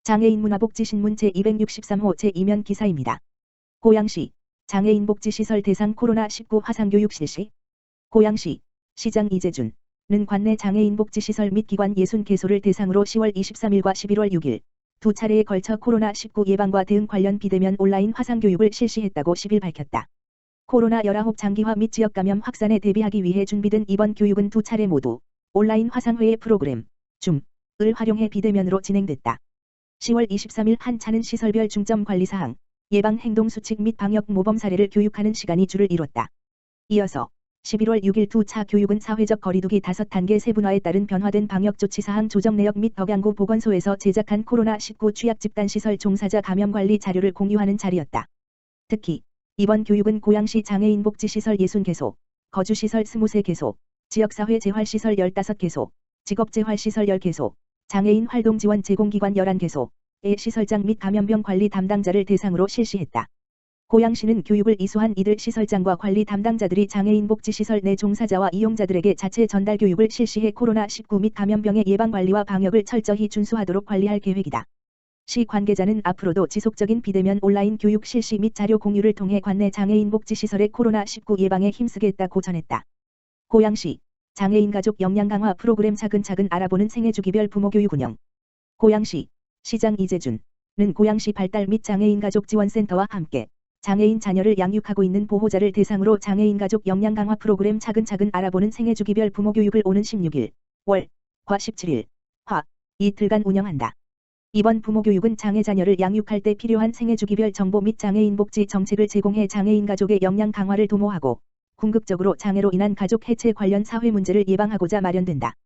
장애인문화복지신문 제263호 제2면 기사입니다. 고양시 장애인복지시설 대상 코로나19 화상교육 실시. 고양시 시장 이재준는 관내 장애인복지시설 및 기관 60개소를 대상으로 10월 23일과 11월 6일 두 차례에 걸쳐 코로나19 예방과 대응 관련 비대면 온라인 화상교육을 실시했다고 10일 밝혔다. 코로나19 장기화 및 지역감염 확산에 대비하기 위해 준비된 이번 교육은 두 차례 모두 온라인 화상회의 프로그램 줌을 활용해 비대면으로 진행됐다. 10월 23일 한 차는 시설별 중점 관리사항, 예방행동수칙 및 방역 모범 사례를 교육하는 시간이 주를 이뤘다. 이어서 11월 6일 두 차 교육은 사회적 거리두기 5단계 세분화에 따른 변화된 방역조치사항 조정 내역 및 덕양구 보건소에서 제작한 코로나19 취약집단시설 종사자 감염관리 자료를 공유하는 자리였다. 특히 이번 교육은 고양시 장애인복지시설 60개소, 거주시설 23개소, 지역사회 재활시설 15개소, 직업재활시설 10개소, 장애인 활동지원 제공기관 11개소의 시설장 및 감염병 관리 담당자를 대상으로 실시했다. 고양시는 교육을 이수한 이들 시설장과 관리 담당자들이 장애인 복지시설 내 종사자와 이용자들에게 자체 전달 교육을 실시해 코로나19 및 감염병의 예방관리와 방역을 철저히 준수하도록 관리할 계획이다. 시 관계자는 앞으로도 지속적인 비대면 온라인 교육 실시 및 자료 공유를 통해 관내 장애인 복지시설의 코로나19 예방에 힘쓰겠다고 전했다. 고양시 장애인 가족 역량 강화 프로그램 차근차근 알아보는 생애주기별 부모교육 운영. 고양시 시장 이재준는 고양시 발달 및 장애인 가족 지원센터와 함께 장애인 자녀를 양육하고 있는 보호자를 대상으로 장애인 가족 역량 강화 프로그램 차근차근 알아보는 생애주기별 부모교육을 오는 16일 월과 17일 화 이틀간 운영한다. 이번 부모교육은 장애 자녀를 양육할 때 필요한 생애주기별 정보 및 장애인 복지 정책을 제공해 장애인 가족의 역량 강화를 도모하고 궁극적으로 장애로 인한 가족 해체 관련 사회 문제를 예방하고자 마련된다.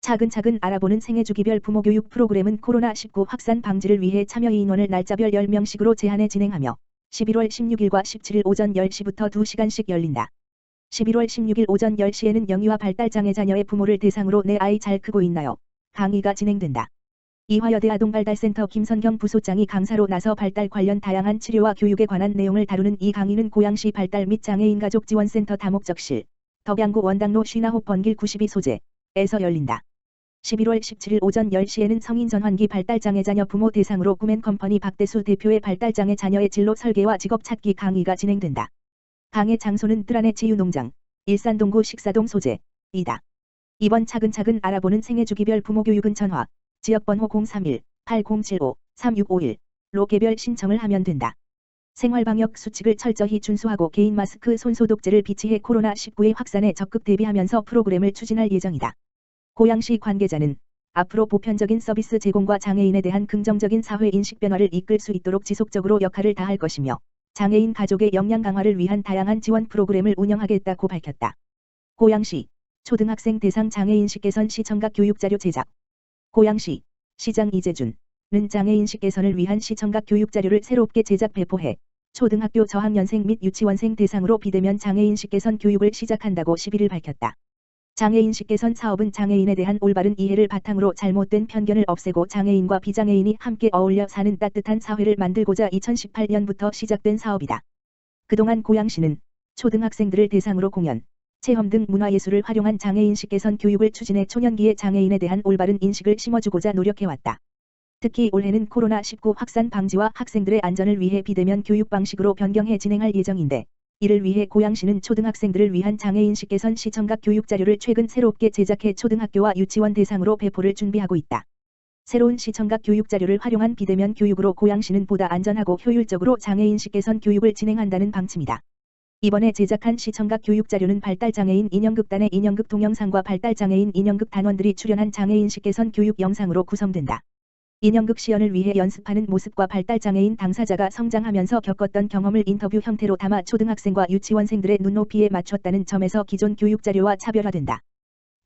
차근차근 알아보는 생애주기별 부모교육 프로그램은 코로나19 확산 방지를 위해 참여 인원을 날짜별 10명씩으로 제한해 진행하며 11월 16일과 17일 오전 10시부터 2시간씩 열린다. 11월 16일 오전 10시에는 영유아 발달장애 자녀의 부모를 대상으로 내 아이 잘 크고 있나요? 강의가 진행된다. 이화여대 아동발달센터 김선경 부소장이 강사로 나서 발달 관련 다양한 치료와 교육에 관한 내용을 다루는 이 강의는 고양시 발달 및 장애인 가족 지원센터 다목적실, 덕양구 원당로 쉬나호 번길 92소재에서 열린다. 11월 17일 오전 10시에는 성인 전환기 발달장애 자녀 부모 대상으로 구맨컴퍼니 박대수 대표의 발달장애 자녀의 진로 설계와 직업 찾기 강의가 진행된다. 강의 장소는 뜰안의 치유농장, 일산동구 식사동 소재이다. 이번 차근차근 알아보는 생애주기별 부모교육은 전화, 지역번호 031-8075-3651로 개별 신청을 하면 된다. 생활방역 수칙을 철저히 준수하고 개인 마스크 손소독제를 비치해 코로나19의 확산에 적극 대비하면서 프로그램을 추진할 예정이다. 고양시 관계자는 앞으로 보편적인 서비스 제공과 장애인에 대한 긍정적인 사회 인식 변화를 이끌 수 있도록 지속적으로 역할을 다할 것이며 장애인 가족의 역량 강화를 위한 다양한 지원 프로그램을 운영하겠다고 밝혔다. 고양시 초등학생 대상 장애인식 개선 시청각 교육자료 제작. 고양시 시장 이재준는 장애인식 개선을 위한 시청각 교육자료를 새롭게 제작 배포해 초등학교 저학년생 및 유치원생 대상으로 비대면 장애인식 개선 교육을 시작한다고 11일 밝혔다. 장애인식 개선 사업은 장애인에 대한 올바른 이해를 바탕으로 잘못된 편견을 없애고 장애인과 비장애인이 함께 어울려 사는 따뜻한 사회를 만들고자 2018년부터 시작된 사업이다. 그동안 고양시는 초등학생들을 대상으로 공연, 체험 등 문화예술을 활용한 장애인식 개선 교육을 추진해 초년기에 장애인에 대한 올바른 인식을 심어주고자 노력해왔다. 특히 올해는 코로나19 확산 방지와 학생들의 안전을 위해 비대면 교육 방식으로 변경해 진행할 예정인데 이를 위해 고양시는 초등학생들을 위한 장애인식 개선 시청각 교육 자료를 최근 새롭게 제작해 초등학교와 유치원 대상으로 배포를 준비하고 있다. 새로운 시청각 교육 자료를 활용한 비대면 교육으로 고양시는 보다 안전하고 효율적으로 장애인식 개선 교육을 진행한다는 방침이다. 이번에 제작한 시청각 교육 자료는 발달장애인 인형극단의 인형극 동영상과 발달장애인 인형극 단원들이 출연한 장애인식 개선 교육 영상으로 구성된다. 인형극 시연을 위해 연습하는 모습과 발달장애인 당사자가 성장하면서 겪었던 경험을 인터뷰 형태로 담아 초등학생과 유치원생들의 눈높이에 맞췄다는 점에서 기존 교육 자료와 차별화된다.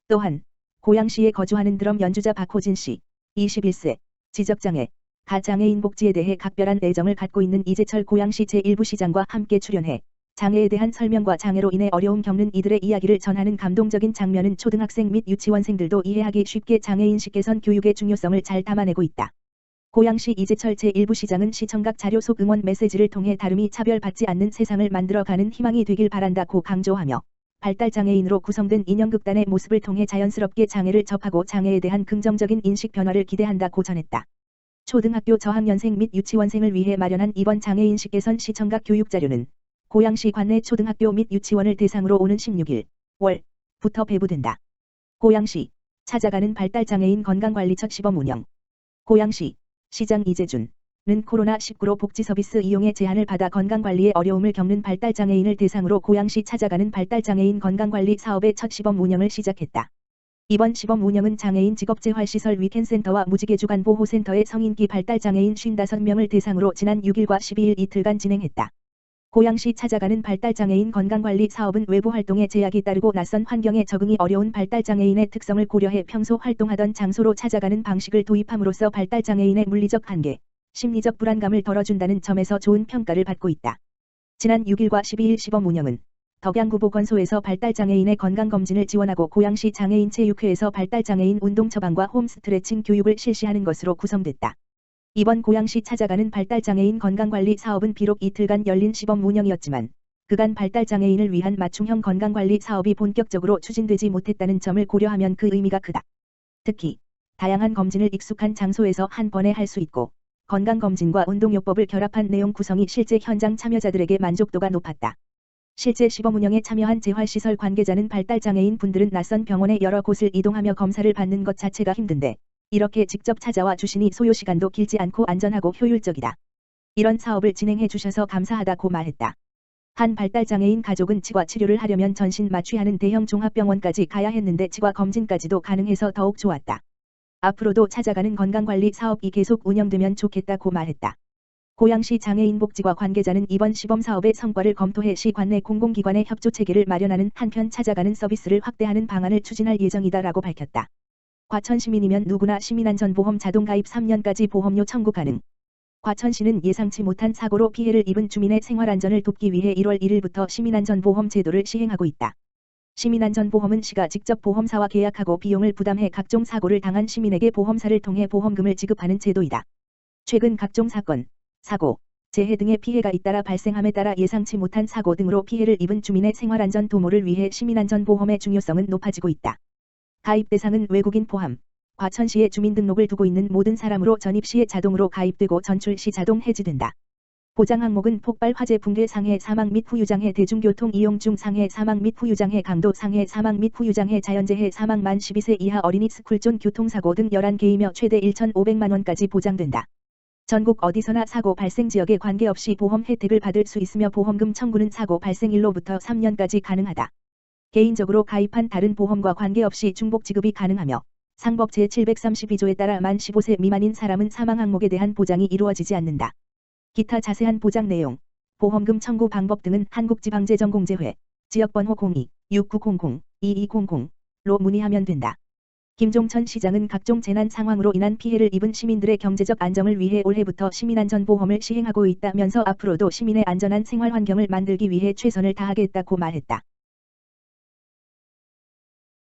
또한 고양시에 거주하는 드럼 연주자 박호진 씨, 21세, 지적장애, 가장애인 복지에 대해 각별한 애정을 갖고 있는 이재철 고양시 제1부시장과 함께 출연해 장애에 대한 설명과 장애로 인해 어려움 겪는 이들의 이야기를 전하는 감동적인 장면은 초등학생 및 유치원생들도 이해하기 쉽게 장애인식 개선 교육의 중요성을 잘 담아내고 있다. 고양시 이재철 제1부시장은 시청각 자료 속 응원 메시지를 통해 다름이 차별받지 않는 세상을 만들어가는 희망이 되길 바란다고 강조하며 발달장애인으로 구성된 인형극단의 모습을 통해 자연스럽게 장애를 접하고 장애에 대한 긍정적인 인식 변화를 기대한다고 전했다. 초등학교 저학년생 및 유치원생을 위해 마련한 이번 장애인식 개선 시청각 교육자료는 고양시 관내 초등학교 및 유치원을 대상으로 오는 16일 월부터 배부된다. 고양시 찾아가는 발달장애인 건강관리처 시범 운영. 고양시 시장 이재준은 코로나19로 복지서비스 이용에 제한을 받아 건강관리에 어려움을 겪는 발달장애인을 대상으로 고양시 찾아가는 발달장애인 건강관리 사업의 첫 시범 운영을 시작했다. 이번 시범 운영은 장애인 직업재활시설 위켄센터와 무지개주간보호센터의 성인기 발달장애인 55명을 대상으로 지난 6일과 12일 이틀간 진행했다. 고양시 찾아가는 발달장애인 건강관리 사업은 외부 활동에 제약이 따르고 낯선 환경에 적응이 어려운 발달장애인의 특성을 고려해 평소 활동하던 장소로 찾아가는 방식을 도입함으로써 발달장애인의 물리적 한계, 심리적 불안감을 덜어준다는 점에서 좋은 평가를 받고 있다. 지난 6일과 12일 시범 운영은 덕양구 보건소에서 발달장애인의 건강검진을 지원하고 고양시 장애인체육회에서 발달장애인 운동 처방과 홈스트레칭 교육을 실시하는 것으로 구성됐다. 이번 고양시 찾아가는 발달장애인 건강관리 사업은 비록 이틀간 열린 시범 운영이었지만 그간 발달장애인을 위한 맞춤형 건강관리 사업이 본격적으로 추진되지 못했다는 점을 고려하면 그 의미가 크다. 특히 다양한 검진을 익숙한 장소에서 한 번에 할 수 있고 건강검진과 운동요법을 결합한 내용 구성이 실제 현장 참여자들에게 만족도가 높았다. 실제 시범 운영에 참여한 재활시설 관계자는 발달장애인 분들은 낯선 병원에 여러 곳을 이동하며 검사를 받는 것 자체가 힘든데 이렇게 직접 찾아와 주시니 소요시간도 길지 않고 안전하고 효율적이다. 이런 사업을 진행해 주셔서 감사하다고 말했다. 한 발달장애인 가족은 치과 치료를 하려면 전신 마취하는 대형 종합병원까지 가야 했는데 치과 검진까지도 가능해서 더욱 좋았다. 앞으로도 찾아가는 건강관리 사업이 계속 운영되면 좋겠다고 말했다. 고양시 장애인복지과 관계자는 이번 시범사업의 성과를 검토해 시 관내 공공기관의 협조체계를 마련하는 한편 찾아가는 서비스를 확대하는 방안을 추진할 예정이다라고 밝혔다. 과천시민이면 누구나 시민안전보험 자동가입 3년까지 보험료 청구 가능. 과천시는 예상치 못한 사고로 피해를 입은 주민의 생활안전을 돕기 위해 1월 1일부터 시민안전보험 제도를 시행하고 있다. 시민안전보험은 시가 직접 보험사와 계약하고 비용을 부담해 각종 사고를 당한 시민에게 보험사를 통해 보험금을 지급하는 제도이다. 최근 각종 사건, 사고, 재해 등의 피해가 잇따라 발생함에 따라 예상치 못한 사고 등으로 피해를 입은 주민의 생활안전 도모를 위해 시민안전보험의 중요성은 높아지고 있다. 가입 대상은 외국인 포함, 과천시에 주민등록을 두고 있는 모든 사람으로 전입시에 자동으로 가입되고 전출시 자동 해지된다. 보장 항목은 폭발 화재 붕괴 상해 사망 및 후유장해 대중교통 이용 중 상해 사망 및 후유장해 강도 상해 사망 및 후유장해 자연재해 사망 만 12세 이하 어린이 스쿨존 교통사고 등 11개이며 최대 1,500만 원까지 보장된다. 전국 어디서나 사고 발생 지역에 관계없이 보험 혜택을 받을 수 있으며 보험금 청구는 사고 발생일로부터 3년까지 가능하다. 개인적으로 가입한 다른 보험과 관계없이 중복 지급이 가능하며 상법 제732조에 따라 만 15세 미만인 사람은 사망 항목에 대한 보장이 이루어지지 않는다. 기타 자세한 보장 내용, 보험금 청구 방법 등은 한국지방재정공제회, 지역번호 02-6900-2200로 문의하면 된다. 김종천 시장은 각종 재난 상황으로 인한 피해를 입은 시민들의 경제적 안정을 위해 올해부터 시민안전보험을 시행하고 있다면서 앞으로도 시민의 안전한 생활 환경을 만들기 위해 최선을 다하겠다고 말했다.